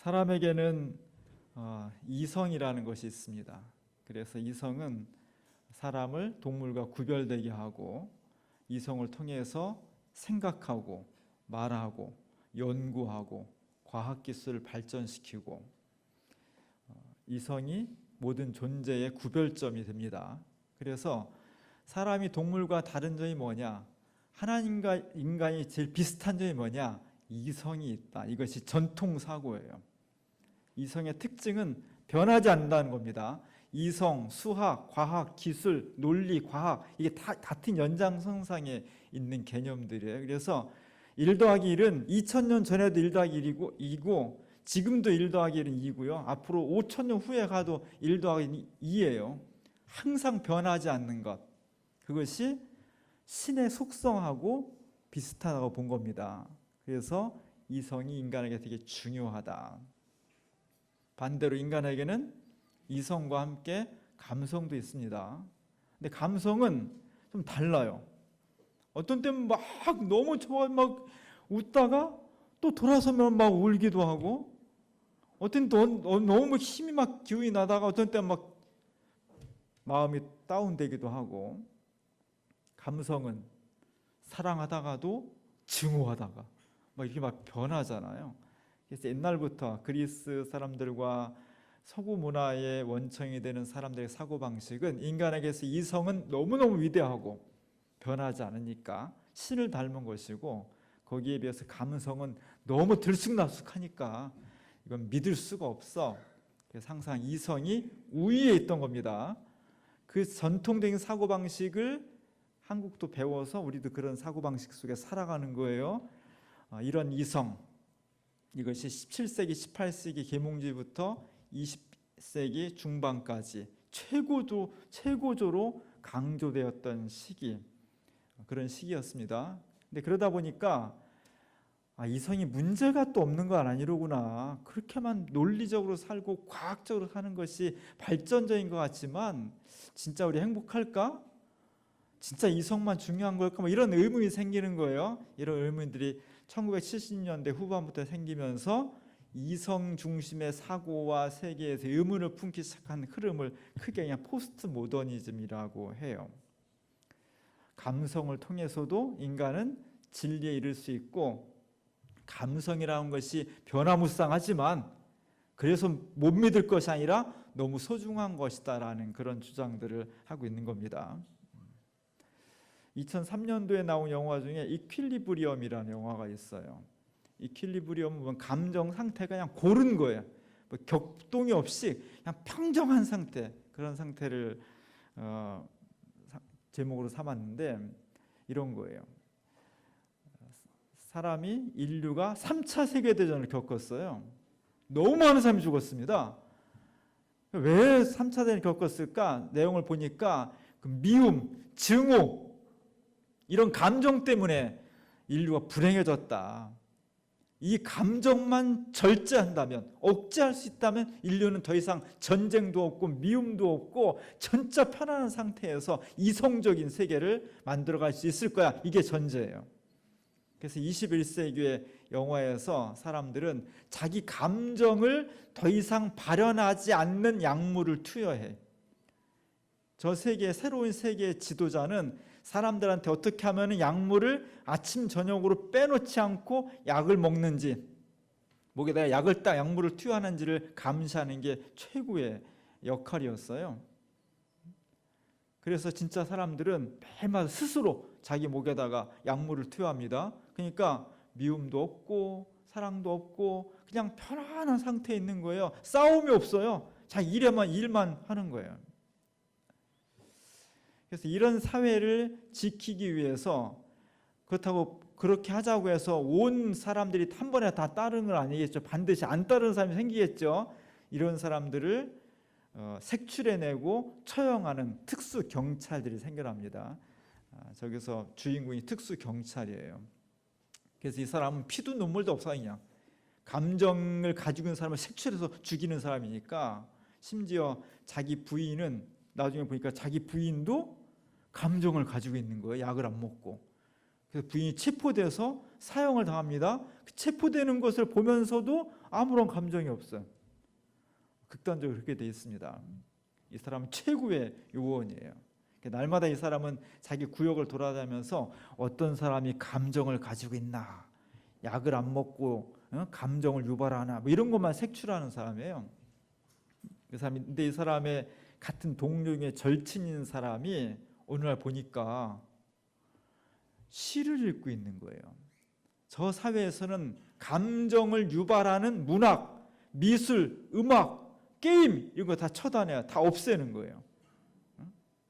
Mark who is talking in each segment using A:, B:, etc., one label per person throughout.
A: 사람에게는 이성이라는 것이 있습니다. 그래서 이성은 사람을 동물과 구별되게 하고 이성을 통해서 생각하고 말하고 연구하고 과학기술을 발전시키고 이성이 모든 존재의 구별점이 됩니다. 그래서 사람이 동물과 다른 점이 뭐냐? 하나님과 인간이 제일 비슷한 점이 뭐냐? 이성이 있다. 이것이 전통사고예요. 이성의 특징은 변하지 않는다는 겁니다. 이성, 수학, 과학, 기술, 논리, 과학 이게 다 같은 연장선상에 있는 개념들이에요. 그래서 1 더하기 1은 2000년 전에도 1 더하기 1이고 지금도 1 더하기 1은 2고요. 앞으로 5000년 후에 가도 1 더하기 2예요. 항상 변하지 않는 것. 그것이 신의 속성하고 비슷하다고 본 겁니다. 그래서 이성이 인간에게 되게 중요하다. 반대로 인간에게는 이성과 함께 감성도 있습니다. 근데 감성은 좀 달라요. 어떤 때는 막 너무 좋아 막 웃다가 또 돌아서면 막 울기도 하고 어떤 때는 너무 힘이 막 기운이 나다가 어떤 때는 막 마음이 다운되기도 하고 감성은 사랑하다가도 증오하다가 막 이렇게 막 변하잖아요. 그래서 옛날부터 그리스 사람들과 서구 문화의 원청이 되는 사람들의 사고방식은 인간에게서 이성은 너무너무 위대하고 변하지 않으니까 신을 닮은 것이고 거기에 비해서 감성은 너무 들쑥날쑥하니까 이건 믿을 수가 없어. 그래서 항상 이성이 우위에 있던 겁니다. 그 전통적인 사고방식을 한국도 배워서 우리도 그런 사고방식 속에 살아가는 거예요. 이런 이성, 이것이 17세기, 18세기 계몽주의부터 20세기 중반까지 최고조로 강조되었던 시기, 그런 시기였습니다. 근데 그러다 보니까 이성이 문제가 또 없는 건 아니로구나. 그렇게만 논리적으로 살고 과학적으로 사는 것이 발전적인 것 같지만 진짜 우리 행복할까? 진짜 이성만 중요한 걸까? 뭐 이런 의문이 생기는 거예요. 이런 의문들이 1970년대 후반부터 생기면서 이성 중심의 사고와 세계에서 의문을 품기 시작한 흐름을 크게 그냥 포스트 모더니즘이라고 해요. 감성을 통해서도 인간은 진리에 이를 수 있고 감성이라는 것이 변화무쌍하지만 그래서 못 믿을 것이 아니라 너무 소중한 것이다라는 그런 주장들을 하고 있는 겁니다. 2003년도에 나온 영화 중에 이퀄리브리엄이라는 영화가 있어요. 이퀄리브리엄은 감정 상태가 그냥 고른 거예요. 뭐 격동이 없이 그냥 평정한 상태, 그런 상태를 제목으로 삼았는데 이런 거예요. 인류가 3차 세계대전을 겪었어요. 너무 많은 사람이 죽었습니다. 왜 3차 대전을 겪었을까? 내용을 보니까 그 미움, 증오 이런 감정 때문에 인류가 불행해졌다. 이 감정만 절제한다면, 억제할 수 있다면 인류는 더 이상 전쟁도 없고 미움도 없고 진짜 편안한 상태에서 이성적인 세계를 만들어갈 수 있을 거야. 이게 전제예요. 그래서 21세기의 영화에서 사람들은 자기 감정을 더 이상 발현하지 않는 약물을 투여해. 저 세계, 새로운 세계의 지도자는 사람들한테 어떻게 하면 약물을 아침 저녁으로 빼놓지 않고 약을 먹는지, 목에다가 약물을 투여하는지를 감시하는 게 최고의 역할이었어요. 그래서 진짜 사람들은 매일마다 스스로 자기 목에다가 약물을 투여합니다. 그러니까 미움도 없고 사랑도 없고 그냥 편안한 상태에 있는 거예요. 싸움이 없어요. 자기 일만 하는 거예요. 그래서 이런 사회를 지키기 위해서 그렇다고 그렇게 하자고 해서 온 사람들이 한 번에 다 따르는 건 아니겠죠. 반드시 안 따르는 사람이 생기겠죠. 이런 사람들을 색출해내고 처형하는 특수 경찰들이 생겨납니다. 저기서 주인공이 특수 경찰이에요. 그래서 이 사람은 피도 눈물도 없어 그냥 감정을 가지고 있는 사람을 색출해서 죽이는 사람이니까 심지어 자기 부인은 나중에 보니까 자기 부인도 감정을 가지고 있는 거예요. 약을 안 먹고. 그래서 부인이 체포돼서 사형을 당합니다. 체포되는 것을 보면서도 아무런 감정이 없어요. 극단적으로 그렇게 되어 있습니다. 이 사람은 최고의 요원이에요. 날마다 이 사람은 자기 구역을 돌아다니면서 어떤 사람이 감정을 가지고 있나, 약을 안 먹고 감정을 유발하나, 뭐 이런 것만 색출하는 사람이에요. 근데 이 사람의 같은 동료의 절친인 사람이 어느 날 보니까 시를 읽고 있는 거예요. 저 사회에서는 감정을 유발하는 문학, 미술, 음악, 게임 이런 거 다 처단해요. 다 없애는 거예요.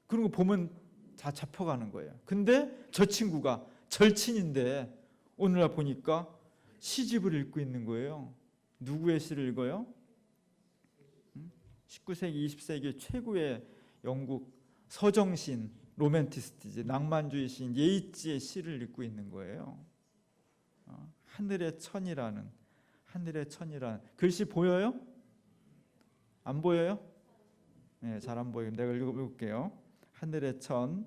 A: 그런 거 보면 다 잡혀가는 거예요. 근데 저 친구가 절친인데 오늘날 보니까 시집을 읽고 있는 거예요. 누구의 시를 읽어요? 19세기, 20세기 최고의 영국 서정신, 로맨티스트지, 낭만주의 시인 예이츠의 시를 읽고 있는 거예요. 하늘의 천이라는 글씨 보여요? 안 보여요? 네, 잘 안 보여요. 내가 읽어볼게요. 하늘의 천,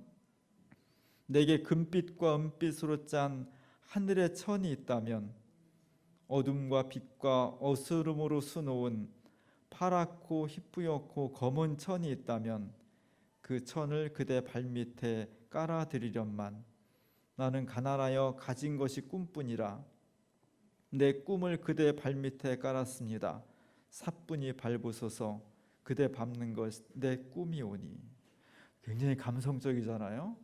A: 내게 금빛과 은빛으로 짠 하늘의 천이 있다면, 어둠과 빛과 어스름으로 수놓은 파랗고 희뿌옇고 검은 천이 있다면 그 천을 그대 발밑에 깔아드리련만. 나는 가난하여 가진 것이 꿈뿐이라 내 꿈을 그대 발밑에 깔았습니다. 사뿐히 밟으소서 그대 밟는 것 내 꿈이오니. 굉장히 감성적이잖아요.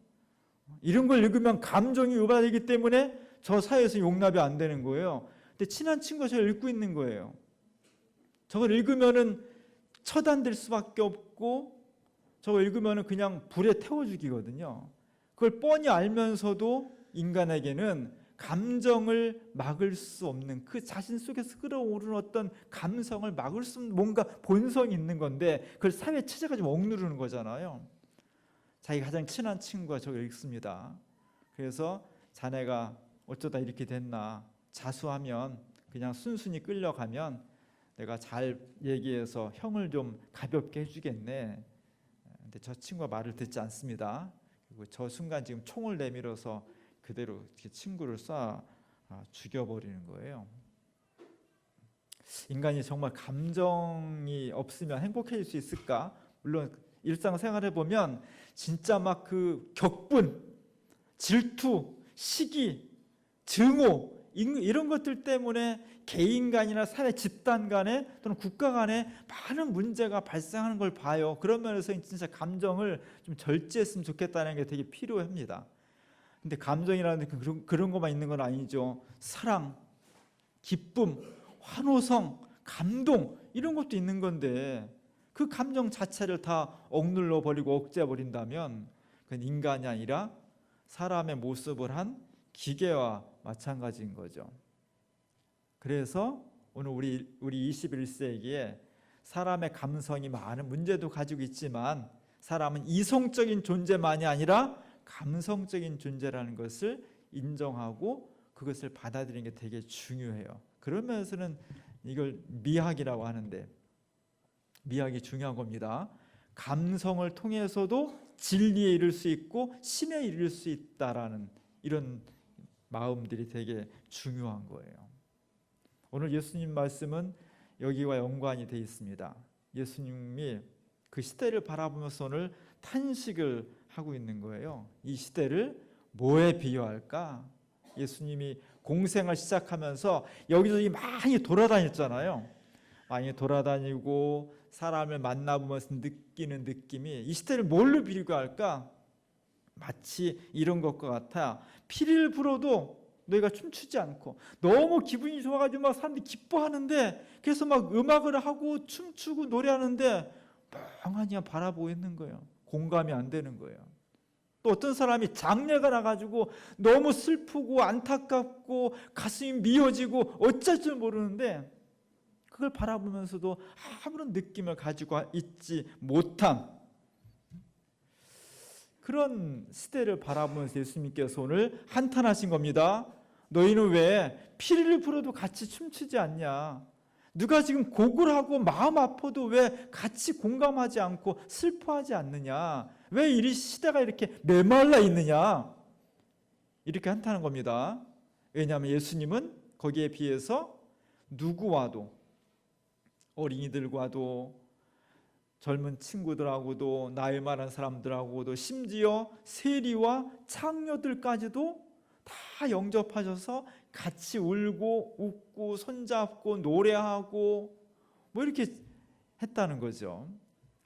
A: 이런 걸 읽으면 감정이 유발되기 때문에 저 사회에서 용납이 안 되는 거예요. 근데 친한 친구가 저를 읽고 있는 거예요. 저걸 읽으면은 처단될 수밖에 없고, 저걸 읽으면은 그냥 불에 태워 죽이거든요. 그걸 뻔히 알면서도 인간에게는 감정을 막을 수 없는, 그 자신 속에서 끌어오르는 어떤 감성을 막을 수 없는 뭔가 본성이 있는 건데, 그걸 사회에 찾아가지고 억누르는 거잖아요. 자기 가장 친한 친구가 저걸 읽습니다. 그래서 자네가 어쩌다 이렇게 됐나 자수하면, 그냥 순순히 끌려가면 내가 잘 얘기해서 형을 좀 가볍게 해주겠네. 근데 저 친구가 말을 듣지 않습니다. 그리고 저 순간 지금 총을 내밀어서 그대로 친구를 쏴 죽여버리는 거예요. 인간이 정말 감정이 없으면 행복해질 수 있을까? 물론 일상생활에 보면 진짜 막 그 격분, 질투, 시기, 증오 이런 것들 때문에 개인 간이나 사회 집단 간에 또는 국가 간에 많은 문제가 발생하는 걸 봐요. 그런 면에서 진짜 감정을 좀 절제했으면 좋겠다는 게 되게 필요합니다. 근데 감정이라는 게 그런 것만 있는 건 아니죠. 사랑, 기쁨, 환호성, 감동 이런 것도 있는 건데, 그 감정 자체를 다 억눌러 버리고 억제해 버린다면 그건 인간이 아니라 사람의 모습을 한 기계와 마찬가지인 거죠. 그래서 오늘 우리 21세기에 사람의 감성이 많은 문제도 가지고 있지만, 사람은 이성적인 존재만이 아니라 감성적인 존재라는 것을 인정하고 그것을 받아들이는 게 되게 중요해요. 그런 면에서는 이걸 미학이라고 하는데, 미학이 중요한 겁니다. 감성을 통해서도 진리에 이를 수 있고 심에 이를 수 있다라는 이런 마음들이 되게 중요한 거예요. 오늘 예수님 말씀은 여기와 연관이 되어 있습니다. 예수님이 그 시대를 바라보면서 오늘 탄식을 하고 있는 거예요. 이 시대를 뭐에 비유할까? 예수님이 공생을 시작하면서 여기저기 많이 돌아다녔잖아요. 많이 돌아다니고 사람을 만나보면서 느끼는 느낌이 이 시대를 뭘로 비유할까? 마치 이런 것과 같아. 피리를 불어도 너희가 춤추지 않고, 너무 기분이 좋아가지고 막 사람들이 기뻐하는데, 그래서 막 음악을 하고 춤추고 노래하는데 멍하니 바라보고 있는 거예요. 공감이 안 되는 거예요. 또 어떤 사람이 장례가 나가지고 너무 슬프고 안타깝고 가슴이 미어지고 어쩔 줄 모르는데, 그걸 바라보면서도 아무런 느낌을 가지고 있지 못한 그런 시대를 바라보면서 예수님께서 오늘 한탄하신 겁니다. 너희는 왜 피리를 불어도 같이 춤추지 않냐? 누가 지금 곡을 하고 마음 아파도 왜 같이 공감하지 않고 슬퍼하지 않느냐? 왜 이 시대가 이렇게 메말라 있느냐? 이렇게 한탄한 겁니다. 왜냐하면 예수님은 거기에 비해서 누구와도, 어린이들과도 젊은 친구들하고도 나이 많은 사람들하고도 심지어 세리와 창녀들까지도 다 영접하셔서 같이 울고 웃고 손잡고 노래하고 뭐 이렇게 했다는 거죠.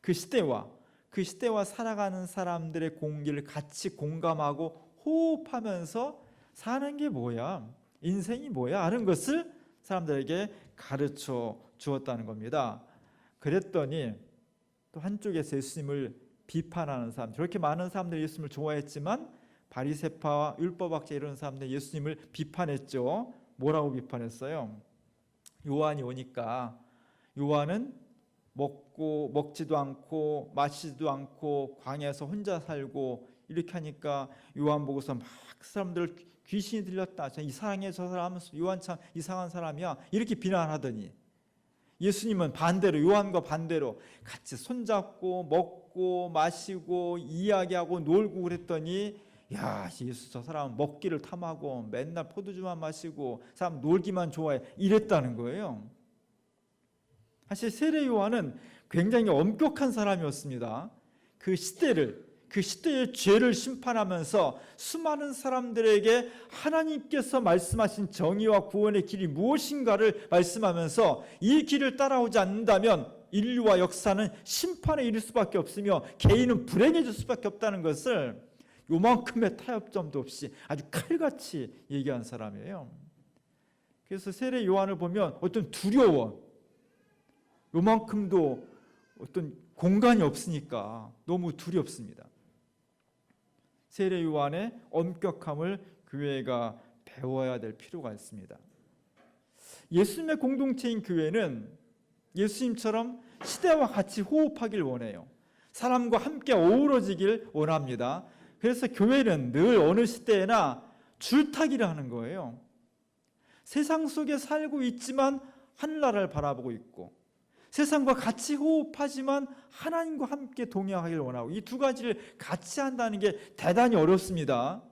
A: 그 시대와 살아가는 사람들의 공기를 같이 공감하고 호흡하면서 사는 게 뭐야, 인생이 뭐야 하는 것을 사람들에게 가르쳐 주었다는 겁니다. 그랬더니 또 한쪽에서 예수님을 비판하는 사람, 저렇게 많은 사람들이 예수님을 좋아했지만 바리새파와 율법학자 이런 사람들이 예수님을 비판했죠. 뭐라고 비판했어요? 요한이 오니까 요한은 먹지도 않고 마시지도 않고 광야에서 혼자 살고 이렇게 하니까 요한 보고서 막 사람들 귀신이 들렸다, 이상해, 저 사람은 요한 참 이상한 사람이야, 이렇게 비난하더니 예수님은 반대로, 요한과 반대로 같이 손잡고 먹고 마시고 이야기하고 놀고 그랬더니 야, 예수 저 사람은 먹기를 탐하고 맨날 포도주만 마시고 사람 놀기만 좋아해, 이랬다는 거예요. 사실 세례 요한은 굉장히 엄격한 사람이었습니다. 그 시대의 죄를 심판하면서 수많은 사람들에게 하나님께서 말씀하신 정의와 구원의 길이 무엇인가를 말씀하면서 이 길을 따라오지 않는다면 인류와 역사는 심판에 이를 수밖에 없으며 개인은 불행해질 수밖에 없다는 것을 요만큼의 타협점도 없이 아주 칼같이 얘기한 사람이에요. 그래서 세례 요한을 보면 어떤 두려워, 요만큼도 어떤 공간이 없으니까 너무 두렵습니다. 세례 요한의 엄격함을 교회가 배워야 될 필요가 있습니다. 예수님의 공동체인 교회는 예수님처럼 시대와 같이 호흡하길 원해요. 사람과 함께 어우러지길 원합니다. 그래서 교회는 늘 어느 시대에나 줄타기를 하는 거예요. 세상 속에 살고 있지만 하늘나라를 바라보고 있고, 세상과 같이 호흡하지만 하나님과 함께 동행하기를 원하고, 이 두 가지를 같이 한다는 게 대단히 어렵습니다.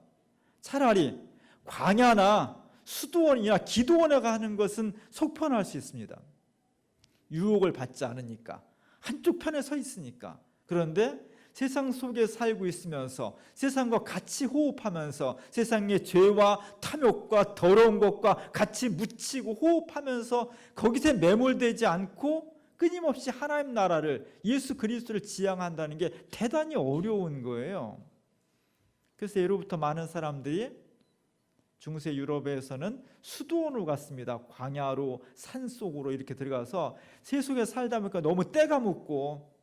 A: 차라리 광야나 수도원이나 기도원에 가는 것은 속편할 수 있습니다. 유혹을 받지 않으니까, 한쪽 편에 서 있으니까. 그런데 세상 속에 살고 있으면서 세상과 같이 호흡하면서 세상의 죄와 탐욕과 더러운 것과 같이 묻히고 호흡하면서 거기서 매몰되지 않고 끊임없이 하나님 나라를, 예수 그리스도를 지향한다는 게 대단히 어려운 거예요. 그래서 예로부터 많은 사람들이 중세 유럽에서는 수도원으로 갔습니다. 광야로, 산속으로 이렇게 들어가서 세속에 살다 보니까 너무 때가 묻고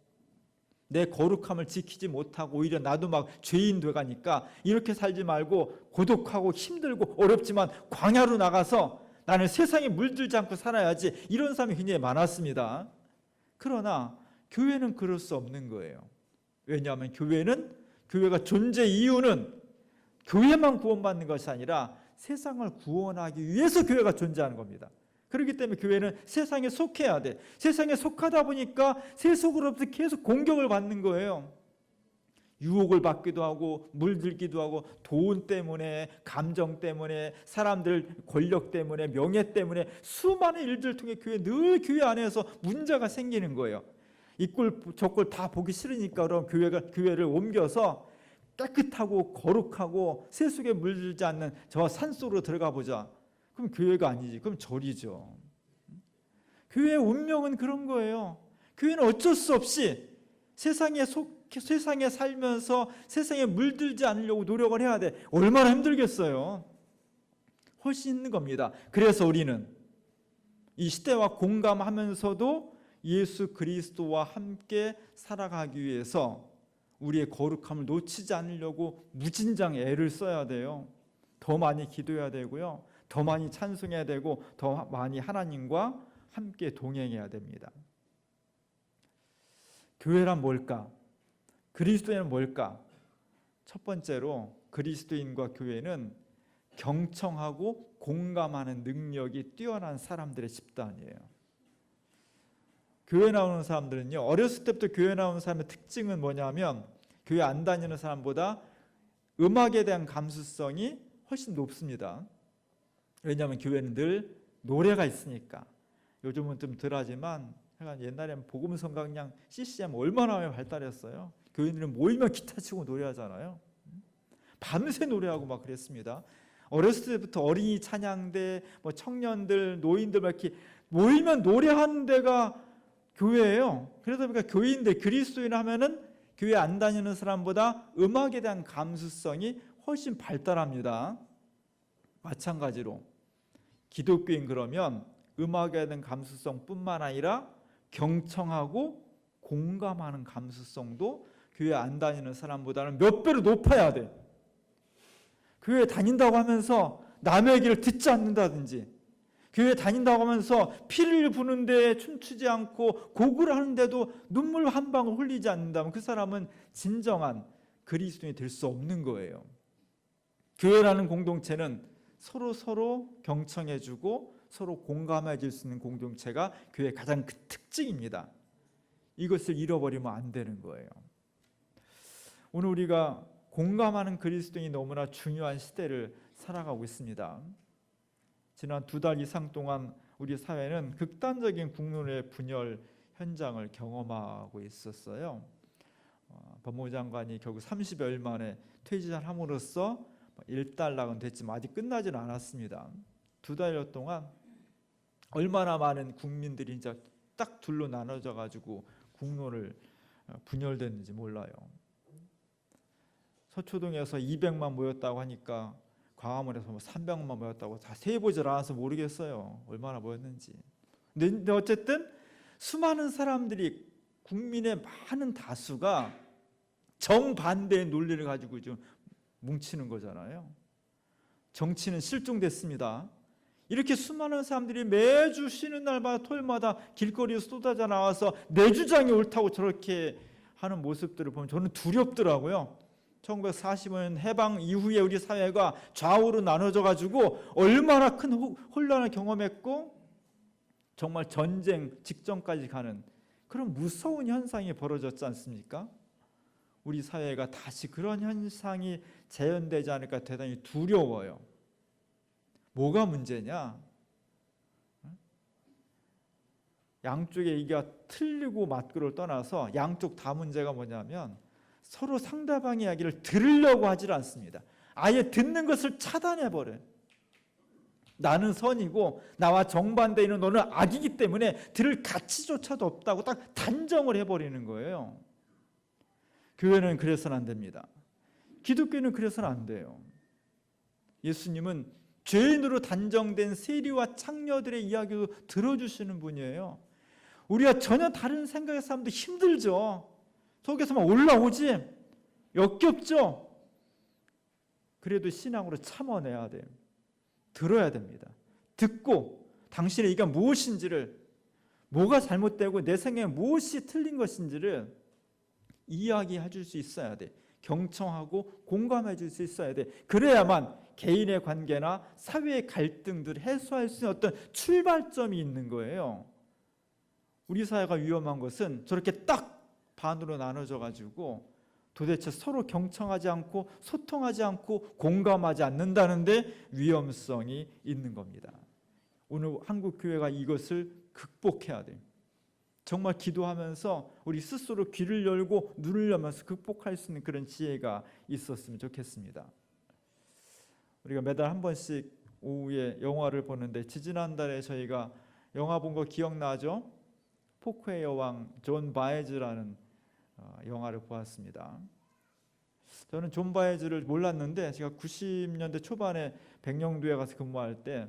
A: 내 거룩함을 지키지 못하고 오히려 나도 막 죄인 돼가니까 이렇게 살지 말고 고독하고 힘들고 어렵지만 광야로 나가서 나는 세상에 물들지 않고 살아야지, 이런 사람이 굉장히 많았습니다. 그러나 교회는 그럴 수 없는 거예요. 왜냐하면 교회가 존재 이유는 교회만 구원받는 것이 아니라 세상을 구원하기 위해서 교회가 존재하는 겁니다. 그렇기 때문에 교회는 세상에 속해야 돼. 세상에 속하다 보니까 세속으로부터 계속 공격을 받는 거예요. 유혹을 받기도 하고 물들기도 하고 돈 때문에, 감정 때문에, 사람들 권력 때문에, 명예 때문에 수많은 일들을 통해 늘 교회 안에서 문제가 생기는 거예요. 이 꼴 저 꼴 다 보기 싫으니까 그럼 교회를 옮겨서 깨끗하고 거룩하고 세속에 물들지 않는 저 산속으로 들어가 보자. 그럼 교회가 아니지. 그럼 절이죠. 교회의 운명은 그런 거예요. 교회는 어쩔 수 없이 세상에 살면서 세상에 물들지 않으려고 노력을 해야 돼. 얼마나 힘들겠어요. 훨씬 힘든 겁니다. 그래서 우리는 이 시대와 공감하면서도 예수 그리스도와 함께 살아가기 위해서 우리의 거룩함을 놓치지 않으려고 무진장 애를 써야 돼요. 더 많이 기도해야 되고요. 더 많이 찬송해야 되고 더 많이 하나님과 함께 동행해야 됩니다. 교회란 뭘까? 그리스도인은 뭘까? 첫 번째로 그리스도인과 교회는 경청하고 공감하는 능력이 뛰어난 사람들의 집단이에요. 교회 나오는 사람들은요, 어렸을 때부터 교회 나오는 사람의 특징은 뭐냐면 교회 안 다니는 사람보다 음악에 대한 감수성이 훨씬 높습니다. 왜냐하면 교회는 늘 노래가 있으니까. 요즘은 좀 덜하지만 옛날에는 복음성가 그냥 CCM 얼마나 발달했어요. 교인들은 모이면 기타 치고 노래하잖아요. 밤새 노래하고 막 그랬습니다. 어렸을 때부터 어린이 찬양대, 뭐 청년들, 노인들 막 이렇게 모이면 노래하는 데가 교회예요. 그러다 보니까 교인들, 그리스도인 하면은 교회 안 다니는 사람보다 음악에 대한 감수성이 훨씬 발달합니다. 마찬가지로 기독교인 그러면 음악에 대한 감수성뿐만 아니라 경청하고 공감하는 감수성도 교회 안 다니는 사람보다는 몇 배로 높아야 돼. 교회 다닌다고 하면서 남의 얘기를 듣지 않는다든지, 교회 다닌다고 하면서 피를 부는데 춤추지 않고 곡을 하는데도 눈물 한 방울 흘리지 않는다면 그 사람은 진정한 그리스도인이 될 수 없는 거예요. 교회라는 공동체는 서로 경청해주고 서로 공감해 줄 수 있는 공동체가 교회의 가장 큰 특징입니다. 이것을 잃어버리면 안 되는 거예요. 오늘 우리가 공감하는 그리스도인이 너무나 중요한 시대를 살아가고 있습니다. 지난 2달 이상 동안 우리 사회는 극단적인 국론의 분열 현장을 경험하고 있었어요. 법무부 장관이 결국 30여일 만에 퇴진을 함으로써 일단락은 됐지만 아직 끝나지는 않았습니다. 2달여 동안 얼마나 많은 국민들이 이제 딱 둘로 나눠져 가지고 국론을 분열됐는지 몰라요. 서초동에서 200만 모였다고 하니까 광화문에서 300만 모였다고 다 세보질 않아서 모르겠어요. 얼마나 모였는지. 근데 어쨌든 수많은 사람들이, 국민의 많은 다수가 정반대의 논리를 가지고 좀 뭉치는 거잖아요. 정치는 실종됐습니다. 이렇게 수많은 사람들이 매주 쉬는 날마다 토요일마다 길거리에 쏟아져 나와서 내 주장이 옳다고 저렇게 하는 모습들을 보면 저는 두렵더라고요. 1945년 해방 이후에 우리 사회가 좌우로 나눠져 가지고 얼마나 큰 혼란을 경험했고 정말 전쟁 직전까지 가는 그런 무서운 현상이 벌어졌지 않습니까? 우리 사회가 다시 그런 현상이 재현되지 않을까 대단히 두려워요. 뭐가 문제냐? 양쪽의 얘기가 틀리고 맞고를 떠나서 양쪽 다 문제가 뭐냐면 서로 상대방의 이야기를 들으려고 하질 않습니다. 아예 듣는 것을 차단해버려요. 나는 선이고 나와 정반대인은 너는 악이기 때문에 들을 가치조차도 없다고 딱 단정을 해버리는 거예요. 교회는 그래서는 안 됩니다. 기독교는 그래서는 안 돼요. 예수님은 죄인으로 단정된 세리와 창녀들의 이야기도 들어주시는 분이에요. 우리가 전혀 다른 생각의 사람도 힘들죠. 속에서만 올라오지 역겹죠. 그래도 신앙으로 참아내야 돼요. 들어야 됩니다. 듣고 당신의 얘기가 무엇인지를, 뭐가 잘못되고 내 생각에 무엇이 틀린 것인지를 이야기해 줄 수 있어야 돼. 경청하고 공감해 줄 수 있어야 돼. 그래야만 개인의 관계나 사회의 갈등들을 해소할 수 있는 어떤 출발점이 있는 거예요. 우리 사회가 위험한 것은 저렇게 딱 반으로 나눠져 가지고 도대체 서로 경청하지 않고 소통하지 않고 공감하지 않는다는데 위험성이 있는 겁니다. 오늘 한국 교회가 이것을 극복해야 돼요. 정말 기도하면서 우리 스스로 귀를 열고 눈을 열면서 극복할 수 있는 그런 지혜가 있었으면 좋겠습니다. 우리가 매달 한 번씩 오후에 영화를 보는데 지지난달에 저희가 영화 본 거 기억나죠? 포크의 여왕 존 바에즈라는 영화를 보았습니다. 저는 존 바에즈를 몰랐는데 제가 90년대 초반에 백령도에 가서 근무할 때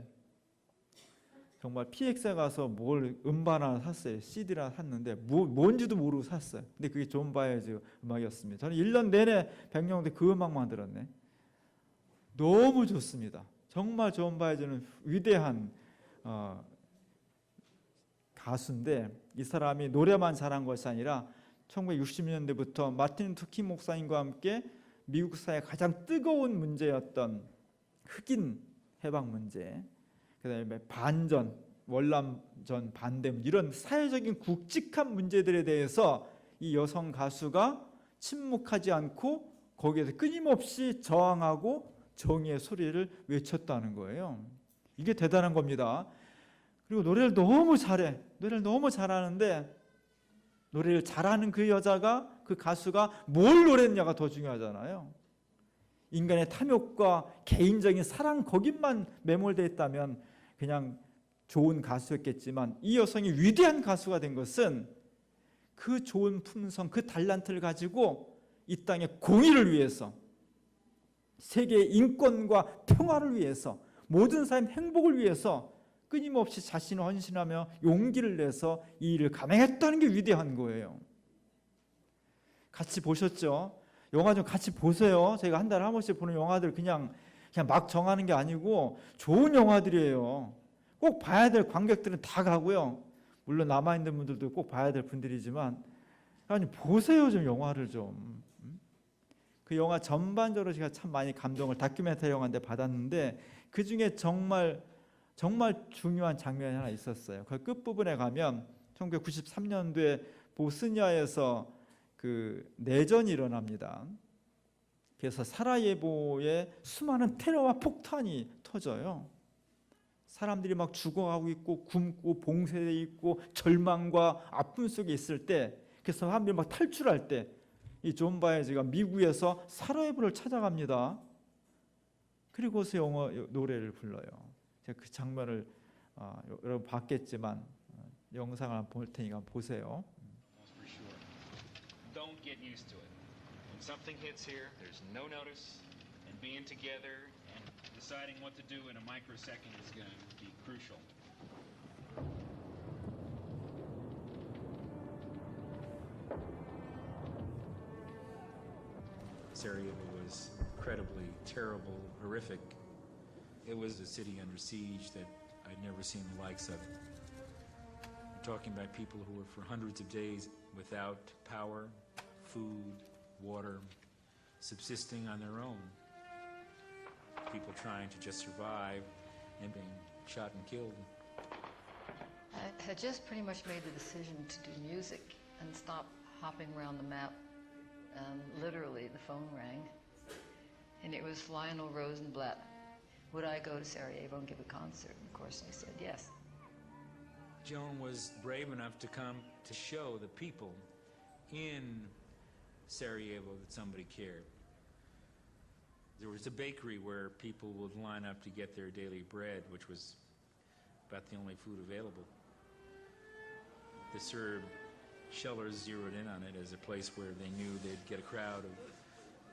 A: 정말 PX에 가서 뭘 음반 하나 샀어요. CD를 샀는데 뭔지도 모르고 샀어요. 근데 그게 존 바에즈 음악이었습니다. 저는 1년 내내 백령도에 그 음악만 들었네. 너무 좋습니다. 정말 존 바에즈는 위대한 가수인데 이 사람이 노래만 잘한 것이 아니라 1960년대부터 마틴 루터 킹 목사님과 함께 미국 사회의 가장 뜨거운 문제였던 흑인 해방 문제, 그다음에 반전, 월남전 반대 이런 사회적인 굵직한 문제들에 대해서 이 여성 가수가 침묵하지 않고 거기에서 끊임없이 저항하고 정의의 소리를 외쳤다는 거예요. 이게 대단한 겁니다. 그리고 노래를 너무 잘해. 노래를 너무 잘하는데 노래를 잘하는 그 여자가, 그 가수가 뭘 노래했냐가 더 중요하잖아요. 인간의 탐욕과 개인적인 사랑 거기만 매몰되어 있다면 그냥 좋은 가수였겠지만, 이 여성이 위대한 가수가 된 것은 그 좋은 품성, 그 달란트를 가지고 이 땅의 공의를 위해서, 세계의 인권과 평화를 위해서, 모든 사람의 행복을 위해서 끊임없이 자신을 헌신하며 용기를 내서 이 일을 감행했다는 게 위대한 거예요. 같이 보셨죠? 영화 좀 같이 보세요. 저희가 한 달에 한 번씩 보는 영화들 그냥 막 정하는 게 아니고 좋은 영화들이에요. 꼭 봐야 될 관객들은 다 가고요. 물론 남아있는 분들도 꼭 봐야 될 분들이지만, 아니 보세요 좀 영화를 좀. 그 영화 전반적으로 제가 참 많이 감동을, 다큐멘터리 영화인데 받았는데 그 중에 정말 중요한 장면이 하나 있었어요. 그 끝부분에 가면 1993년도에 보스니아에서 그 내전이 일어납니다. 그래서 사라예보에 수많은 테러와 폭탄이 터져요. 사람들이 막 죽어가고 있고 굶고 봉쇄되어 있고 절망과 아픔 속에 있을 때, 그래서 사람들이 막 탈출할 때 이 존 바에즈가 미국에서 사라예보를 찾아갑니다. 그리고서 노래를 불러요. 제가 그 장면을 여러분 봤겠지만 영상을 한번 볼 테니까 보세요.
B: Don't get used to it. When something hits here, there's no notice, and being together and deciding what to do in a microsecond is going to be crucial. Sarajevo was incredibly terrible, horrific. It was a city under siege that I'd never seen the likes of. We're talking about people who were for hundreds of days without power, food, water, subsisting on their own. People trying to just survive and being shot and killed.
C: I had just pretty much made the decision to do music and stop hopping around the map. Literally, the phone rang, and it was Lionel Rosenblatt. Would I go to Sarajevo and give a concert? And of course, I said yes.
B: Joan was brave enough to come to show the people in Sarajevo that somebody cared. There was a bakery where people would line up to get their daily bread, which was about the only food available. The Serb shellers zeroed in on it as a place where they knew they'd get a crowd of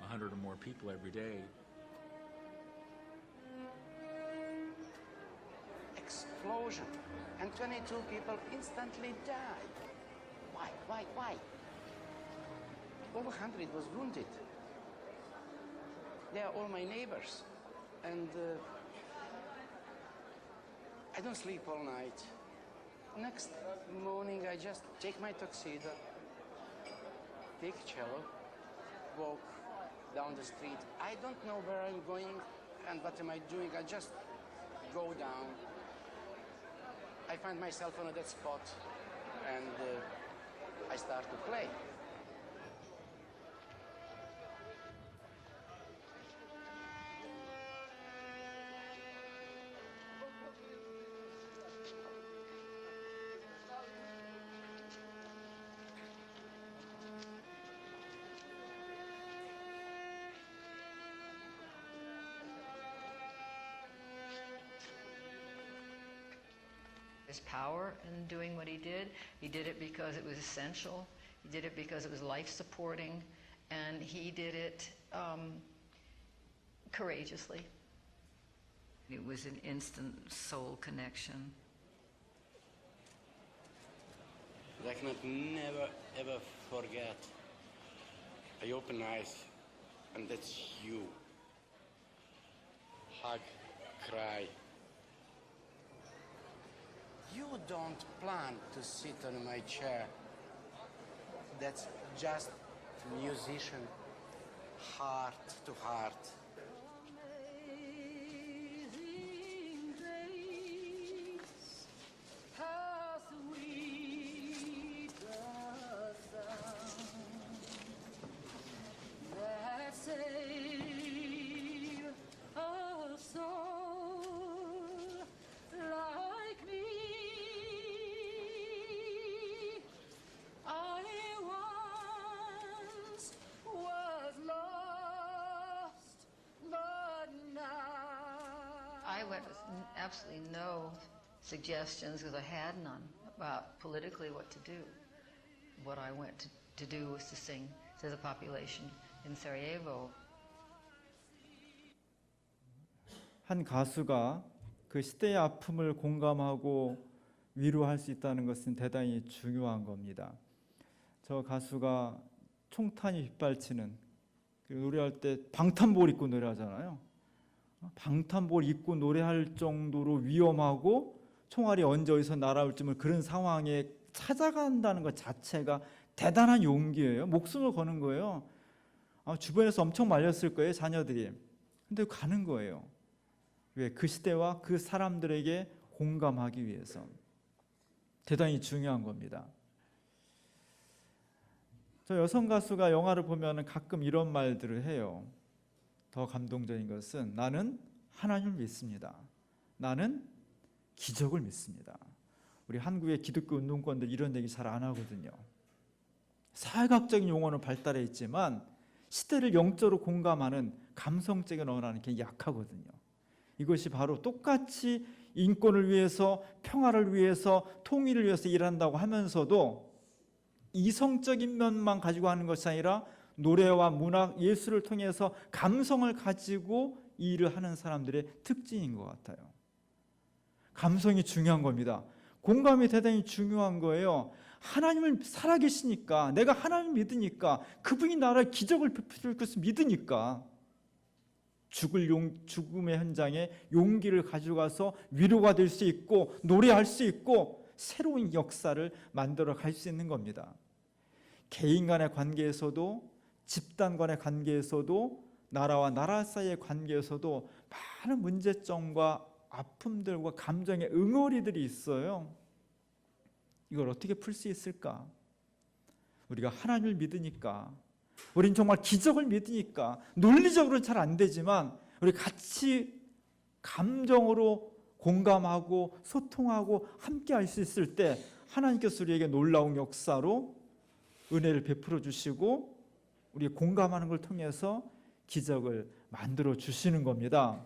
B: 100 or more people every day.
D: Explosion, and 22 people instantly died. Why? Over 100 was wounded. They are all my neighbors, and I don't sleep all night. Next morning, I just take my tuxedo, take cello, walk down the street. I don't know where I'm going and what am I doing. I just go down. I find myself on a dead spot, and I start to play.
C: His power in doing what he did it because it was essential. He did it because it was life-supporting, and he did it courageously. It was an instant soul connection.
D: I cannot never ever forget. I open eyes, and that's you. Hug, cry. You don't plan to sit on my chair. That's just musician, heart to heart.
C: Amazing grace, how sweet the sound that saved a soul. absolutely no suggestions, because I had none, about politically what to do. What I went to do was to sing to the population in Sarajevo.
A: 한 가수가 그 시대의 아픔을 공감하고 위로할 수 있다는 것은 대단히 중요한 겁니다. 저 가수가 총탄이 빗발치는 그 노래할 때 방탄복 입고 노래하잖아요. 방탄복 입고 노래할 정도로 위험하고 총알이 언제 어디서 날아올지 모르는 그런 상황에 찾아간다는 것 자체가 대단한 용기예요. 목숨을 거는 거예요. 주변에서 엄청 말렸을 거예요, 자녀들이. 근데 가는 거예요. 왜? 그 시대와 그 사람들에게 공감하기 위해서. 대단히 중요한 겁니다. 저 여성 가수가 영화를 보면 가끔 이런 말들을 해요. 더 감동적인 것은 나는 하나님을 믿습니다. 나는 기적을 믿습니다. 우리 한국의 기독교 운동권들 이런 얘기 잘 안 하거든요. 사회학적인 용어는 발달해 있지만 시대를 영적으로 공감하는 감성적인 언어는 굉장히 약하거든요. 이것이 바로 똑같이 인권을 위해서, 평화를 위해서, 통일을 위해서 일한다고 하면서도 이성적인 면만 가지고 하는 것이 아니라 노래와 문학, 예술을 통해서 감성을 가지고 일을 하는 사람들의 특징인 것 같아요. 감성이 중요한 겁니다. 공감이 대단히 중요한 거예요. 하나님을 살아계시니까, 내가 하나님을 믿으니까, 그분이 나를 기적을 베풀 것을 믿으니까 죽음의 현장에 용기를 가져가서 위로가 될 수 있고 노래할 수 있고 새로운 역사를 만들어 갈 수 있는 겁니다. 개인 간의 관계에서도, 집단 간의 관계에서도, 나라와 나라 사이의 관계에서도 많은 문제점과 아픔들과 감정의 응어리들이 있어요. 이걸 어떻게 풀 수 있을까? 우리가 하나님을 믿으니까, 우린 정말 기적을 믿으니까, 논리적으로는 잘 안 되지만 우리 같이 감정으로 공감하고 소통하고 함께 할 수 있을 때 하나님께서 우리에게 놀라운 역사로 은혜를 베풀어 주시고 우리 공감하는 걸 통해서 기적을 만들어 주시는 겁니다.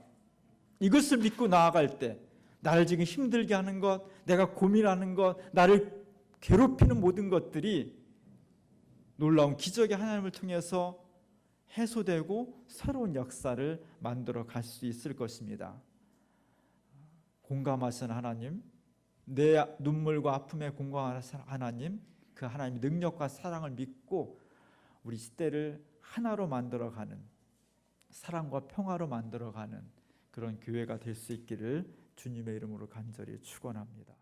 A: 이것을 믿고 나아갈 때 나를 지금 힘들게 하는 것, 내가 고민하는 것, 나를 괴롭히는 모든 것들이 놀라운 기적의 하나님을 통해서 해소되고 새로운 역사를 만들어 갈 수 있을 것입니다. 공감하시는 하나님, 내 눈물과 아픔에 공감하시는 하나님, 그 하나님의 능력과 사랑을 믿고 우리 시대를 하나로 만들어가는, 사랑과 평화로 만들어가는 그런 교회가 될 수 있기를 주님의 이름으로 간절히 축원합니다.